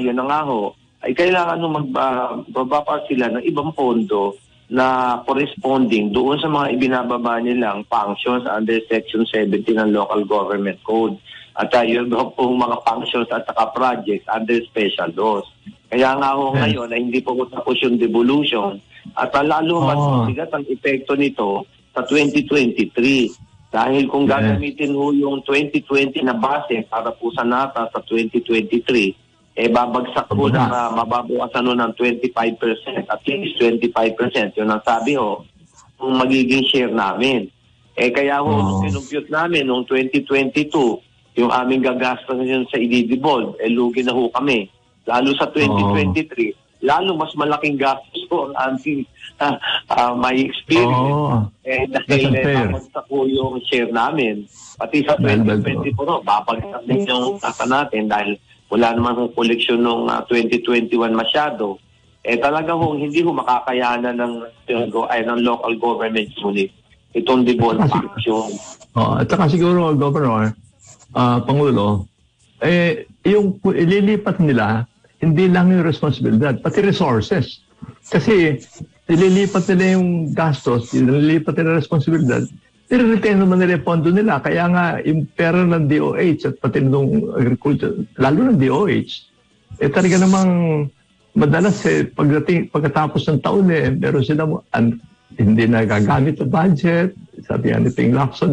yun na nga ho, ay kailangan magbaba sila ng ibang pondo na corresponding doon sa mga ibinababa nilang functions under Section 17 ng Local Government Code. At yun po mga functions at saka projects under special laws. Kaya nga ho ngayon ay hindi po tapos yung devolution at lalo mas masigat ang epekto nito sa 2023. Dahil kung gagamitin ho yung 2020 na base para po sa NATA sa 2023, babagsak po na mababawasan ng 25%, at least 25%. Yun ang sabi ho, kung magiging share namin. Kaya ho, nung kinumpute namin noong 2022, yung aming gagastos yun sa i-devolve, lugi na ho kami. Lalo sa 2023, lalo mas malaking gastos po ang aming may experience. Dahil babagsak po yung share namin. Pati sa 2024, babagsak din yung tasa natin dahil wala naman ng koleksyon noong 2021 masyado. Talaga hindi makakayanan ng local government unit itong devolved action. At saka siguro, Governor, Pangulo, yung ililipat nila, hindi lang yung responsibilidad, pati resources. Kasi ililipat nila yung gastos, ililipat nila yung responsibilidad, i-retain naman nila yung pondo nila. Kaya nga, yung pera ng DOH at pati ng agriculture, lalo ng DOH, talaga namang madalas pagkatapos ng taon meron sila hindi nagagamit ang budget. Sabi nga ni Ping Lacson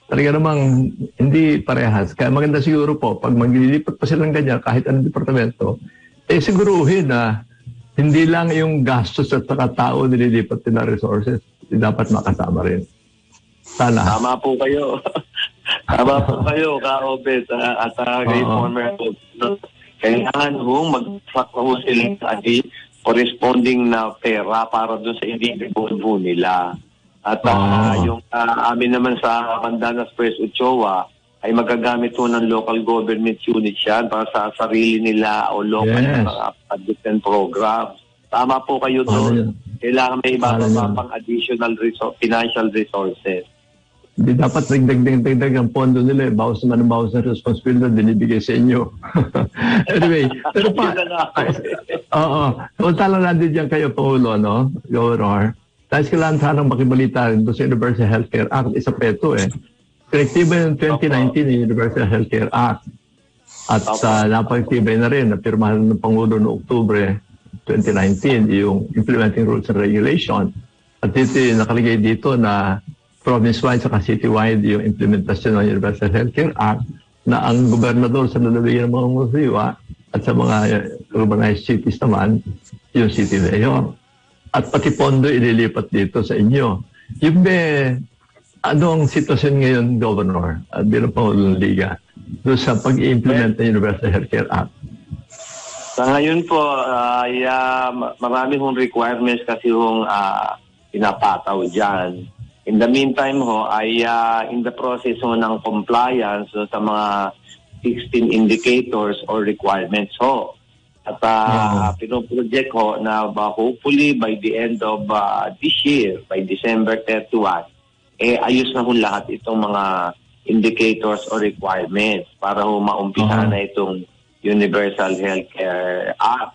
talaga namang hindi parehas. Kaya maganda siguro po, pag maglilipat pa silang ganyan, kahit anong departamento, siguruhin na hindi lang yung gastos at tao nililipat din na resources, dapat makasama rin. Sana. Tama po kayo. Tama po kayo, Ka-Obet, at kay former kailangan mag-track ho sila sa corresponding na pera para doon sa individual po nila. At yung amin naman sa Mandanas First Ochoa ay magagamit po ng local government units yan para sa sarili nila o local project and programs. Tama po kayo doon. Kailangan may ibababa pang additional financial resources. Hindi dapat dagdag ang pondo nila. Bawas naman ang bawas ng responsibilidad dinibigay sa inyo. Anyway, pero tala nandun dyan kayo, Pangulo, no? Governor. Dahil kailangan sanang makibalita rin sa Universal Healthcare Act. Isa pa ito Pinagtibay ng 2019 yung Universal Healthcare Act. At napagtibay na rin, napirmahan ng Pangulo noong Oktubre 2019 yung Implementing Rules and Regulation. At dito nakalagay dito na province-wide saka city-wide yung implementasyon ng Universal Healthcare Act na ang gobernador sa lalawigan ng mga munisipyo at sa mga urbanized cities naman, yung city mayor. At pati pondo ililipat dito sa inyo. Yung ano ang sitwasyon ngayon, Governor, at bilang Pangulo ng Liga, doon sa pag-i-implement ng Universal Healthcare Act? Sa ngayon po, marami hong requirements kasi hong pinapataw dyan. In the meantime ho, ay in the process ho ng compliance sa mga 16 indicators or requirements ho. At pinoproject ho na hopefully by the end of this year, by December 31, ayos na ho lahat itong mga indicators or requirements para ho maumpisa na itong Universal Healthcare Act.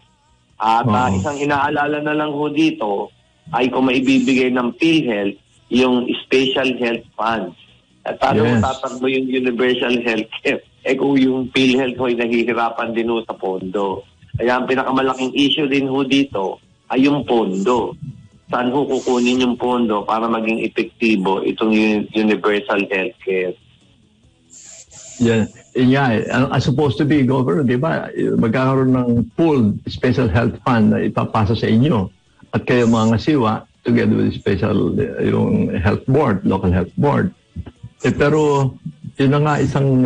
At isang inaalala na lang ho dito ay kung maibibigay ng PhilHealth yung Special Health Funds. At paano tatakbo yung Universal Healthcare? Kung yung PhilHealth ho ay nahihirapan din ho sa pondo. Kaya ang pinakamalaking issue din ho dito ay yung pondo. Saan ho kukunin yung pondo para maging epektibo itong Universal Healthcare? Yeah. Ang supposed to be, Governor, di ba, magkakaroon ng pooled Special Health Fund na ipapasa sa inyo. At kayo mga ngasiwa, together with special yung health board, local health board. Pero yun na nga isang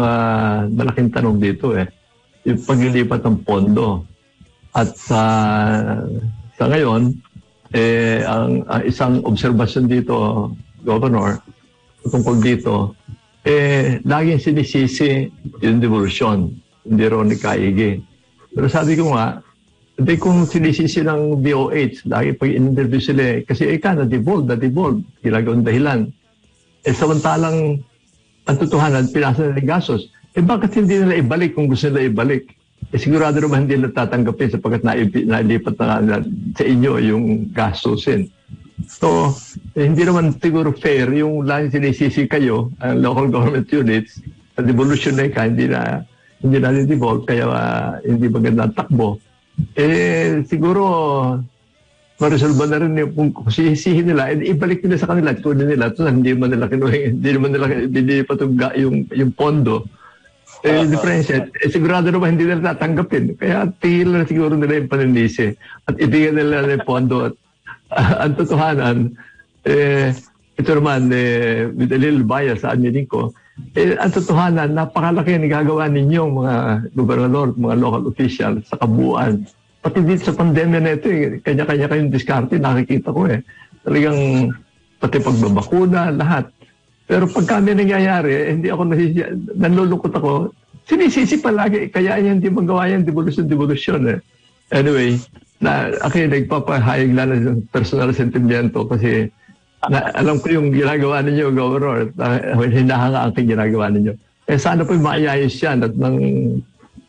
malaking tanong dito yung paglilipat ng pondo. At sa ngayon, ang isang obserbasyon dito, Governor, tungkol dito, laging sinisisi yung devolution, hindi ron ni Kaigi. Pero sabi ko nga, hindi kung sinisisi ng DOH, lagi pag in-interview sila, kasi na-devolve, ginagawang dahilan. Samantalang, ang totohanan, pinasa na ng gasos. Bakit hindi nila ibalik kung gusto nila ibalik? Sigurado naman hindi nila tatanggapin sapagkat nailipat na sa inyo yung gastusin. So, hindi naman siguro fair yung lagi sinisisi kayo, ang local government units, sa devolution na hindi na devolve, kaya hindi maganda ang takbo. Siguro, ma-resolve na rin kung sisihin nila, ibalik nila sa kanila, kunin nila, hindi naman nila pinipatog yung pondo. Differentiate, sigurado naman hindi nila tatanggapin. Kaya tigil na siguro nila yung paninisi at ibigyan nila yung pondo. At ang totohanan, ito naman, with a little bias sa admin ko, ang totohanan, napakalaki ang nagagawa ninyong mga gobernador, mga local officials sa kabuuan. Pati dito sa pandemya na ito, kanya-kanya kayong diskarte, nakikita ko Talagang pati pagbabakuna, lahat. Pero pag kami nangyayari, hindi ako nanlulungkot ako. Sinisisi palagi, kaya hindi magawa yan, devolution. Anyway, nagpapahayag lang ng personal sentimiento kasi alam ko yung ginagawa ninyo, Governor, hinahanga ang ginagawa ninyo. Sana po maayayos yan at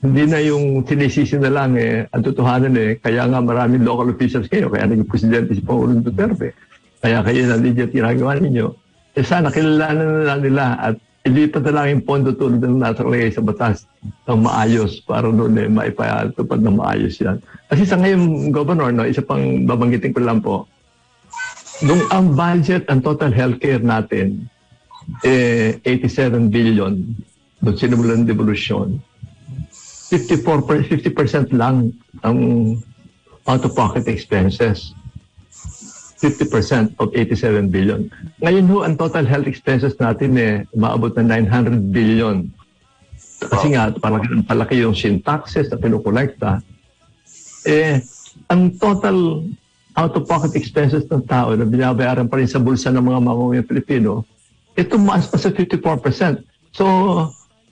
hindi na yung sinisisi na lang ang totohanan kaya nga maraming local officials kayo, kaya naging presidente si Pangulong Duterte. Kaya kayo na legit ginagawa ninyo. Sana kilalanan na nila at ilipat na lang yung pondo tulad ng nakalagay sa batas ng maayos para doon maipatupad ng maayos yan. Kasi sa ngayon, Governor, isa pang babanggitin ko lang po, nung ang budget, ang total healthcare natin, 87 billion, doon sinimulan ng devolution, 50% lang ang out-of-pocket expenses. 50% of 87 billion. Ngayon ho, ang total health expenses natin umaabot na 900 billion. Kasi nga, palaki yung sin taxes na pinukolekta. Ang total out-of-pocket expenses ng tao na binabayaran pa rin sa bulsa ng mga mamamayang Pilipino, ito maas pa sa 54%. So,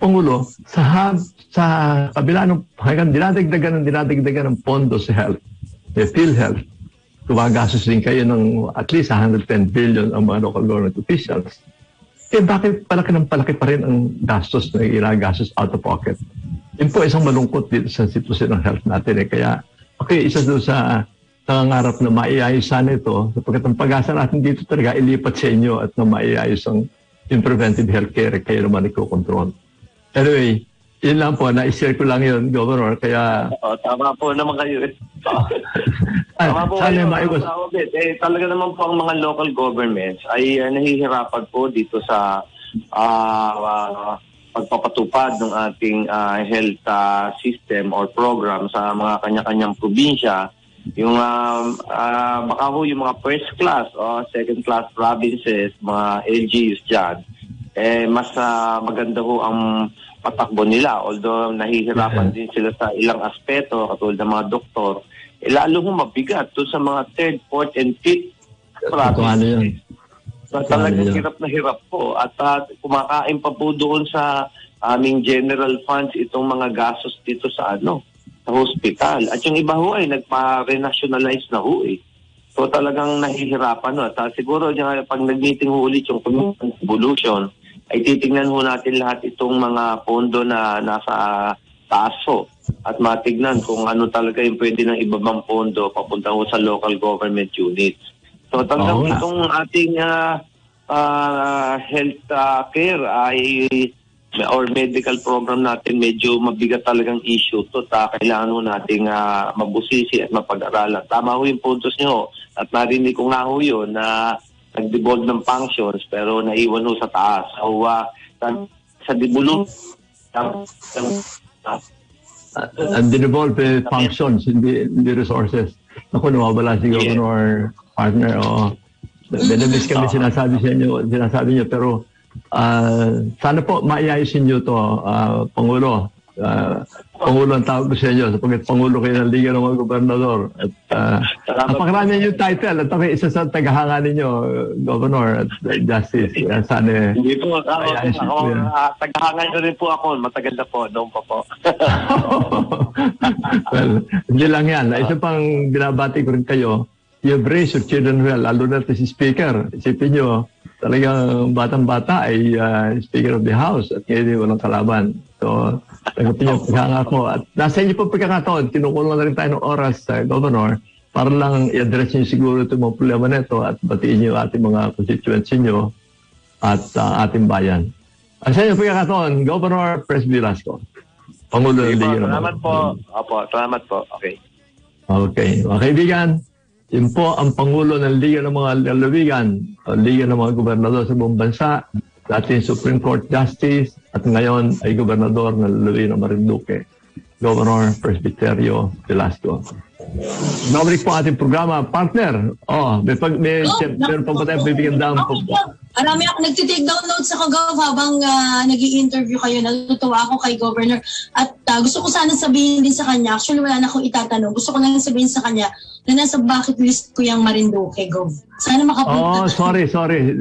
Pangulo, sa kabila ng hanggang dinadagdagan ng pondo sa health, PhilHealth, tumagastos din kayo ng at least 110 billion ang mga local government officials. Bakit palaki pa rin ang gastos na ginagastos out of pocket? Yun po isang malungkot dito sa sitwasyon ng health natin. Kaya, isa doon sa nangangarap na maiayos sana ito, sapagkat ang pag-asa natin dito talaga ilipat sa inyo at na maiayos yung preventive healthcare, kayo naman iko-control. Anyway, yun lang po, na-share ko lang yun, Governor, kaya... Tama po naman kayo. Tama po kayo, talaga naman po ang mga local governments ay nahihirapan po dito sa pagpapatupad ng ating health system or program sa mga kanya-kanyang probinsya Yung baka ho yung mga first class o second class provinces, mga LGUs dyan, mas maganda ho ang patakbo nila. Although nahihirapan din sila sa ilang aspeto, katulad ng mga doktor, lalo ho mabigat doon sa mga third, fourth, and fifth provinces. So, talagang hirap na hirap po. At kumakain pa po doon sa aming general funds itong mga gastos dito sa hospital. At yung iba ho ay nagpa-renationalize na ho eh. So talagang nahihirapan no. At siguro pag nag-meeting ho ulit yung convolution, ay titingnan ho natin lahat itong mga pondo na nasa taas ho. At matignan kung ano talaga yung pwede ng ibabang pondo papunta ho sa local government units. So talagang itong ating health care ay or medical program natin medyo mabigat talagang issue to. Kailangan ho nating mabusisi at mapag-aralan. Tama ho yung puntos nyo at narinig ko nga ho yun na nag-devolve ng functions pero naiwan ho sa taas. So sa devolve devolve functions, hindi resources. Ako, nawawala si Governor Partner. Benabis kami sinasabi nyo, pero sana po maiayusin nyo to, Pangulo. Pangulo ang tawag ko sa inyo sapagkat Pangulo kayo ng Liga ng mga Gobernador. At napakarami yung title at isa sa tagahanga ninyo, Governor at Justice. Sana hindi po ako tagahanga nyo rin po ako. Matagal na po, noon pa po. Well, hindi lang yan. Isa pang binabati ko rin kayo, you've raised your children well, lalo na si Speaker. Isipin nyo, talagang batang-bata ay Speaker of the House at ngayon walang kalaban. So, tanggapin niyo pagkakataon ko. At nasa inyo po pagkakataon, kinukulong na rin tayo ng oras, Governor, para lang i-address niyo siguro itong mga problema nito at batiin niyo ating mga constituents niyo at ating bayan. Sa inyo pagkakataon, Governor Pres Velasco, Pangulo ng Liga. Salamat po. Opo, salamat po. Okay. Okay. Mga kaibigan, yun po ang Pangulo ng Liga ng mga Lalawigan, o Liga ng mga Gobernador sa buong bansa, dating Supreme Court Justice, at ngayon ay Gobernador ng Lalawigan ng Marinduque, Governor Presbiterio Velasco. Nabalik po ating programa. Partner, meron pa ba tayong bibigyan down po? Marami ako nagtitake down notes ako, Gov, habang nag-i-interview kayo. Natutuwa ako kay Governor. At gusto ko sana sabihin din sa kanya, actually wala na akong itatanong, gusto ko lang sabihin sa kanya na nasa bucket list ko yung Marinduque, Gov. Sana makapunta. Sorry. Sorry,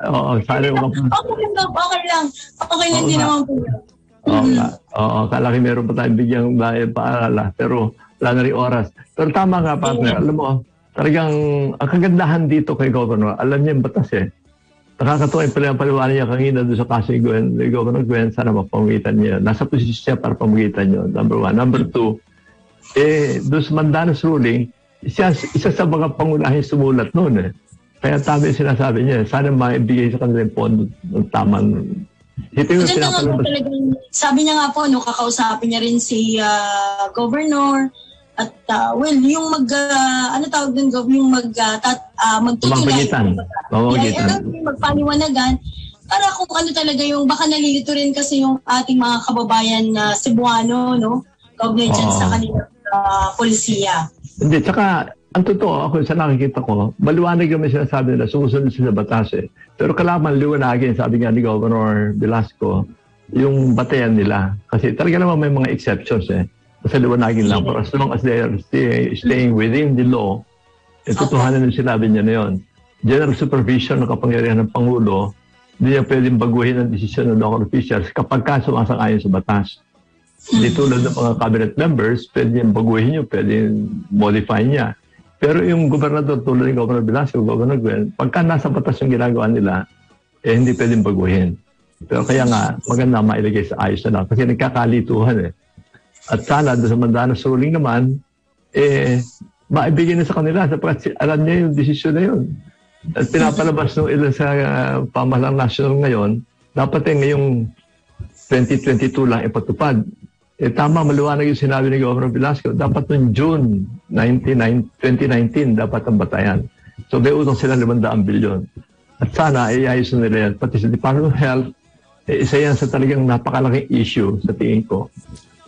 Okay lang. Okay lang din naman po. Kala ko meron pa tayong bigyang paalala, pero wala na rin oras. Pero tama nga, partner. Alam mo, talagang ang kagandahan dito kay Governor, alam niya yung batas eh. Nakakatuwa yung paliwanag niya kanina doon sa kaso ni Governor Gwen, sana mapamagitan niya. Nasa posisyon siya para pamagitan niyo, number one. Number two, doon sa Mandanos ruling, isa sa mga pangunahing sumulat noon eh. Kaya tama yung sinasabi niya, sana maibigay sa kanila yung pondo ng tamang. Sabi niya nga po, kakausapin niya rin si Governor at yung magtutuloy. Magpaliwanagan para kung ano talaga yung, baka nalilito rin kasi yung ating mga kababayan na Cebuano, kaugnay dyan sa kanilang polisiya. Hindi, tsaka ang totoo, ako sa nakikita ko, maliwanag yung sinasabi nila, sumusunod sila sa batas eh. Pero kalaman liwanagin, sabi nga ni Governor Velasco, yung batayan nila. Kasi talaga naman may mga exceptions eh. Kasi liwanagin lang. Pero as long as they are staying within the law, tutuhanan yung sinabi niya na yun. General supervision ng kapangyarihan ng Pangulo, hindi niya pwedeng baguhin ang desisyon ng local officials kapag sumasang-ayon sa batas. Hindi tulad ng mga cabinet members, pwede niyang baguhin yun, pwede modify niya. Pero yung gobernador, tulad ng Governor Velasco, Governor Gwen, pagka nasa batas yung ginagawa nila, hindi pwedeng baguhin. Pero kaya nga, maganda mailagay sa ayos na lang kasi nagkakalituhan eh. At sana, doon sa Mandanos ruling naman, maibigay na sa kanila sapagkat alam niya yung desisyon na yun. At pinapalabas ng ilan sa pamahalang national ngayon, dapat ngayong 2022 lang ipatupad. Tama, maliwanag yung sinabi ni Governor Velasco, dapat noong June 2019, dapat ang batayan. So may utang sila 500 bilyon. At sana, iayos na nila yan. Pati sa Department of Health, isa yan sa talagang napakalaking issue sa tingin ko.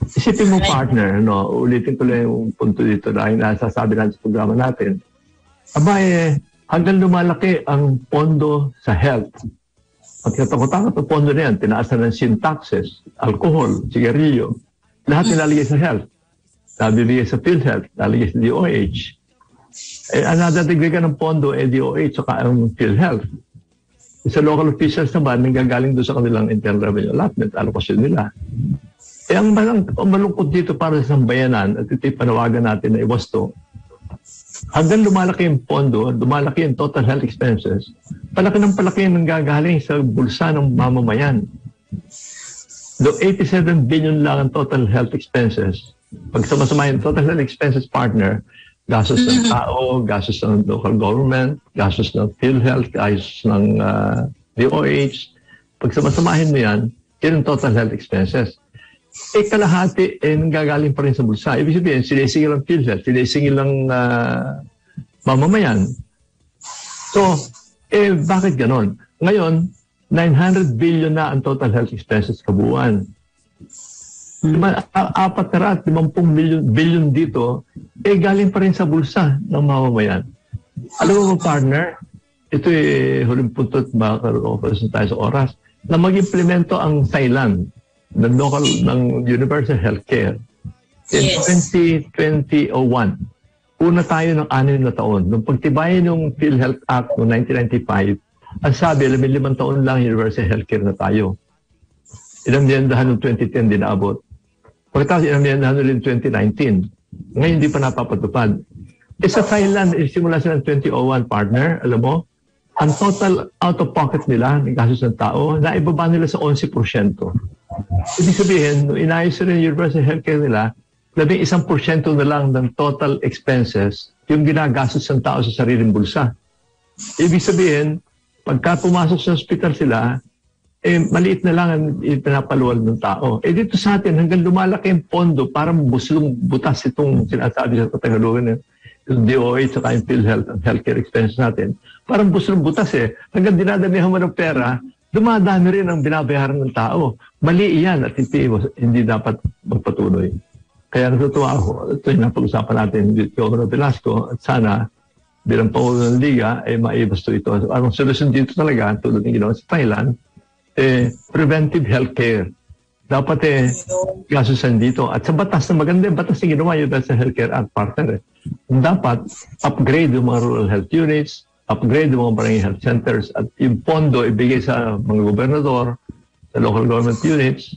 Isipin mo, partner, no, ulitin ko lang yung punto dito na yung nasasabi natin sa programa natin. Hanggang lumalaki ang pondo sa health. At katakot-takot ang pondo na yan, tinaasan ng sin taxes, alcohol, sigarilyo, lahat nilalagay sa health. Nabibigay sa PhilHealth, nilalagay sa DOH. Ang nadadagdagan ng pondo, DOH, saka ang PhilHealth. Sa local officials naman, nanggagaling doon sa kanilang internal revenue allotment, allocation nila. Ang malungkot dito para sa sambayanan at ito'y panawagan natin na iwasto, hanggang lumalaki yung pondo, lumalaki yung total health expenses, palaki yung nanggagaling sa bulsa ng mamamayan. Do 87 billion lang ang total health expenses. Pag sama-sama yung total health expenses, partner, gastos ng tao, gastos ng local government, gastos ng PhilHealth, gastos ng DOH, pag sama-samahin mo yan, yun ang total health expenses. Kalahati, nanggagaling pa rin sa bulsa. Ibig sabihin, sinisingil ang PhilHealth, sinisingil ang mamamayan. So, bakit ganon? Ngayon, 900 billion na ang total health expenses kabuuan. 450 billion dito, galing pa rin sa bulsa ng mamamayan. Alam mo, partner, ito huling punto at makakaroon tayo sa oras, na mag-implemento ang Thailand ng Universal Healthcare in 2001. Una tayo ng 6 na taon. Nung pagtibayin ng PhilHealth Act noong 1995, ang sabi, 15 taon lang Universal Healthcare na tayo. Inamyendahan noong 2010 din naabot. Pagkatapos inamyendahan noong 2019. Ngayon hindi pa napapatupad. Sa Thailand, simula sila ng 2001, partner, alam mo, ang total out-of-pocket nila, ng gastos ng tao, naibaba nila sa 11%. Ibig sabihin, nung inayos nila yung Universal Healthcare nila, 11% na lang ng total expenses yung ginagastos ng tao sa sariling bulsa. Ibig sabihin, pagka pumasok sa hospital sila, maliit na lang ang pinapaluwal ng tao. Dito sa atin, hanggang lumalaki yung pondo para butas itong sinasabi sa Tagalugan, yung DOH at yung PhilHealth, ang healthcare expenses natin. Parang butas Hanggang dinadamihan mo ng pera, dumadami rin ang binabayaran ng tao. Mali iyan at hindi dapat magpatuloy. Kaya natutuwa ako, ito yung napag-usapan natin with Governor Velasco at sana bilang Pangulo ng Liga ay maibasto ito. Ang solusyon dito talaga, tulad ng ginawa sa Thailand, preventive healthcare. Dapat gasusan dito. At sa batas na maganda, batas na ginawa yun sa Healthcare Act partner. Dapat upgrade yung mga rural health units, upgrade yung mga barangay health centers, at yung pondo ibigay sa mga gobernador, sa local government units,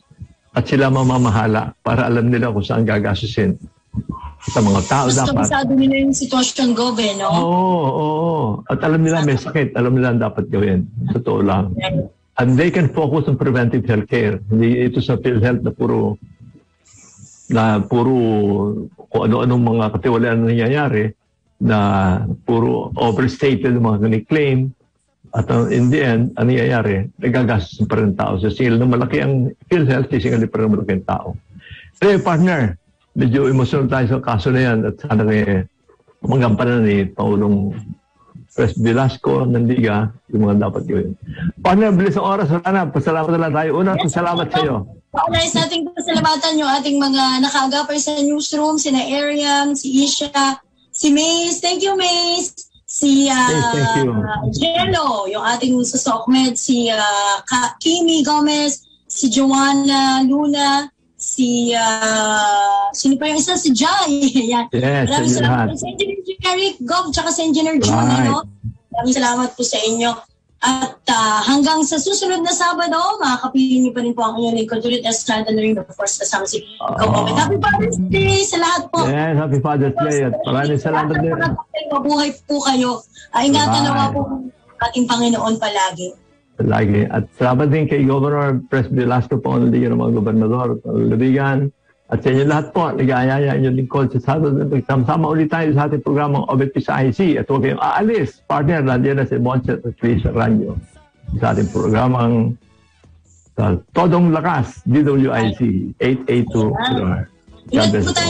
at sila mamamahala para alam nila kung saan gagasusin. Sa mga tao dapat. Gusto nila yung sitwasyon, Gobe, no? Oo. At alam nila may sakit. Alam nila ang dapat gawin. Totoo lang. And they can focus on preventive healthcare. Hindi ito sa PhilHealth na puro kung ano-anong mga katiwalaan na nangyayari na puro overstated yung mga claim. At in the end, ang nangyayari, nagagastos pa rin tao. So, singil na malaki ang PhilHealth, singil pa rin malaki ang tao. Hey, partner, medyo emotional tayo sa kaso na yan at sana magampanan ni Paulong President Velasco ng Liga yung mga dapat gawin. Partner, bilis ang oras. Sana, pasalamat na lang tayo. Una, pasalamat sa iyo. Paunais natin pasalamatan yung ating mga nakaagapay sa newsroom, sina Ariam, si Isha, si Mace. Thank you, Mace. Si Jello, yung ating sa SOCMED, si Kimi Gomez, si Joanna Luna, sino pa yung isa? Si Jai. Yan. Yes, maraming salamat po sa Engineer Eric Gob, tsaka sa Engineer John. Right. Maraming salamat po sa inyo. At hanggang sa susunod na Sabado, makakapiling niyo pa rin po ang inyong lingkod ulit as Estrada na rin, of course, kasama si Gob. Happy Father's Day sa lahat po. Yes, Happy Father's Day. At maraming salamat din. Mabuhay po kayo. Ingatan nawa po ating Panginoon palagi. Lagi. At salamat din kay Governor President Velasco po ng Liga ng mga Gobernador at Lubigan. At sa inyo lahat po, nag-aayaya inyong lingkod sa Sabado. Sama ulit tayo sa ating programang OVP sa IC. At huwag kayong aalis. Partner, nandiyan na si Monset at Chris Ranyo sa ating programang Todong Lakas, DWIC 882. Ingat po tayo.